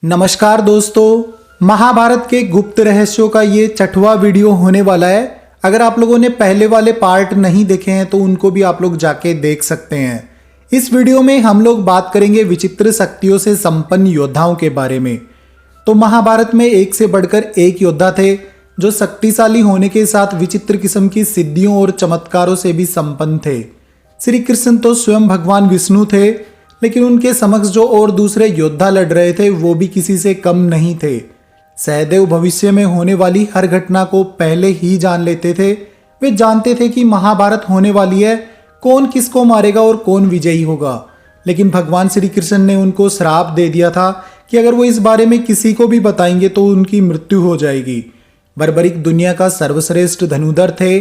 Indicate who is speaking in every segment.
Speaker 1: नमस्कार दोस्तों, महाभारत के गुप्त रहस्यों का ये 6वां वीडियो होने वाला है। अगर आप लोगों ने पहले वाले पार्ट नहीं देखे हैं तो उनको भी आप लोग जाके देख सकते हैं। इस वीडियो में हम लोग बात करेंगे विचित्र शक्तियों से संपन्न योद्धाओं के बारे में। तो महाभारत में एक से बढ़कर एक योद्धा थे जो शक्तिशाली होने के साथ विचित्र किस्म की सिद्धियों और चमत्कारों से भी संपन्न थे। श्री कृष्ण तो स्वयं भगवान विष्णु थे, लेकिन उनके समक्ष जो और दूसरे योद्धा लड़ रहे थे वो भी किसी से कम नहीं थे। सहदेव भविष्य में होने वाली हर घटना को पहले ही जान लेते थे। वे जानते थे कि महाभारत होने वाली है, कौन किसको मारेगा और कौन विजयी होगा। लेकिन भगवान श्री कृष्ण ने उनको श्राप दे दिया था कि अगर वो इस बारे में किसी को भी बताएंगे तो उनकी मृत्यु हो जाएगी। बर्बरीक दुनिया का सर्वश्रेष्ठ धनुधर थे।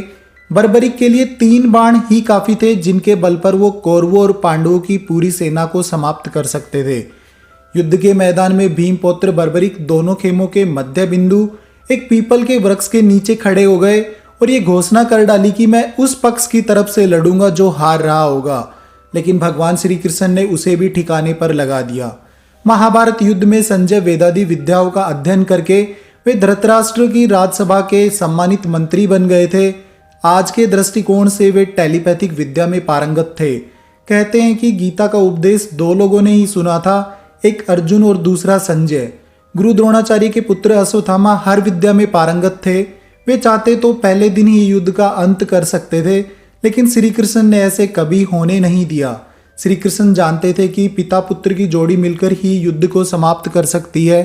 Speaker 1: बर्बरीक के लिए 3 बाण ही काफी थे जिनके बल पर वो कौरवों और पांडवों की पूरी सेना को समाप्त कर सकते थे। युद्ध के मैदान में भीमपुत्र बर्बरीक दोनों खेमों के मध्य बिंदु एक पीपल के वृक्ष के नीचे खड़े हो गए और ये घोषणा कर डाली कि मैं उस पक्ष की तरफ से लड़ूंगा जो हार रहा होगा। लेकिन भगवान श्री कृष्ण ने उसे भी ठिकाने पर लगा दिया। महाभारत युद्ध में संजय वेदादि विद्याओं का अध्ययन करके वे धृतराष्ट्र की राजसभा के सम्मानित मंत्री बन गए थे। आज के दृष्टिकोण से वे टेलीपैथिक विद्या में पारंगत थे। कहते हैं कि गीता का उपदेश 2 लोगों ने ही सुना था, एक अर्जुन और दूसरा संजय। गुरु द्रोणाचार्य के पुत्र अश्वत्थामा हर विद्या में पारंगत थे। वे चाहते तो पहले दिन ही युद्ध का अंत कर सकते थे, लेकिन श्री कृष्ण ने ऐसे कभी होने नहीं दिया। श्री कृष्ण जानते थे कि पिता पुत्र की जोड़ी मिलकर ही युद्ध को समाप्त कर सकती है।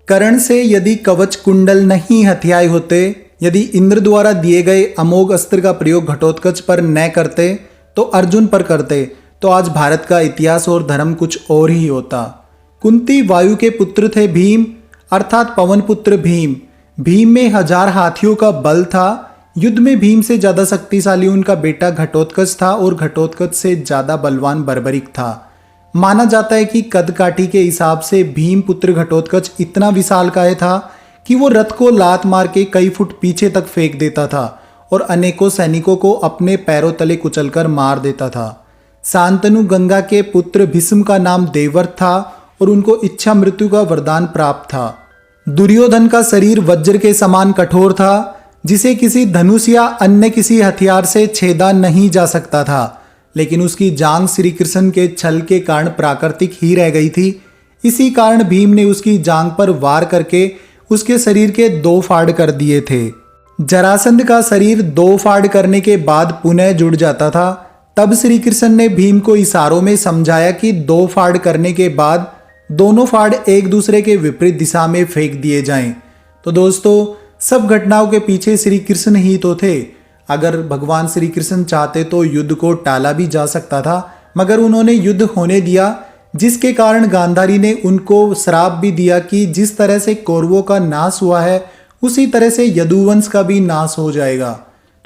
Speaker 1: कर्ण से यदि कवच कुंडल नहीं हथियाए होते, यदि इंद्र द्वारा दिए गए अमोघ अस्त्र का प्रयोग घटोत्कच पर न करते तो अर्जुन पर करते, तो आज भारत का इतिहास और धर्म कुछ और ही होता। कुंती वायु के पुत्र थे भीम, अर्थात पवन पुत्र भीम। भीम में 1000 हाथियों का बल था। युद्ध में भीम से ज्यादा शक्तिशाली उनका बेटा घटोत्कच था और घटोत्कच से ज्यादा बलवान बर्बरीक था। माना जाता है कि कद काठी के हिसाब से भीम पुत्र घटोत्कच इतना विशालकाय था कि वो रथ को लात मार के कई फुट पीछे तक फेंक देता था और अनेकों सैनिकों को अपने पैरों तले कुचलकर मार देता था। शांतनु गंगा के पुत्र भीष्म का नाम देवव्रत था और उनको इच्छा मृत्यु का वरदान प्राप्त था। दुर्योधन का शरीर वज्र के समान कठोर था, जिसे किसी धनुष या अन्य किसी हथियार से छेदा नहीं जा सकता था। लेकिन उसकी जांघ श्री कृष्ण के छल के कारण प्राकृतिक ही रह गई थी। इसी कारण भीम ने उसकी जांघ पर वार करके उसके शरीर के 2 फाड़ कर दिए थे। जरासंध का शरीर 2 फाड़ करने के बाद पुनः जुड़ जाता था। तब श्री कृष्ण ने भीम को इशारों में समझाया कि 2 फाड़ करने के बाद दोनों फाड़ एक दूसरे के विपरीत दिशा में फेंक दिए जाएं। तो दोस्तों, सब घटनाओं के पीछे श्री कृष्ण ही तो थे। अगर भगवान श्री कृष्ण चाहते तो युद्ध को टाला भी जा सकता था, मगर उन्होंने युद्ध होने दिया, जिसके कारण गांधारी ने उनको श्राप भी दिया कि जिस तरह से कौरवों का नाश हुआ है उसी तरह से यदुवंश का भी नाश हो जाएगा।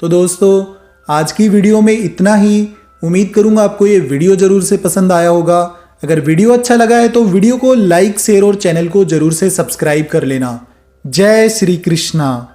Speaker 1: तो दोस्तों, आज की वीडियो में इतना ही। उम्मीद करूंगा आपको ये वीडियो जरूर से पसंद आया होगा। अगर वीडियो अच्छा लगा है तो वीडियो को लाइक, शेयर और चैनल को जरूर से सब्सक्राइब कर लेना। जय श्री कृष्णा।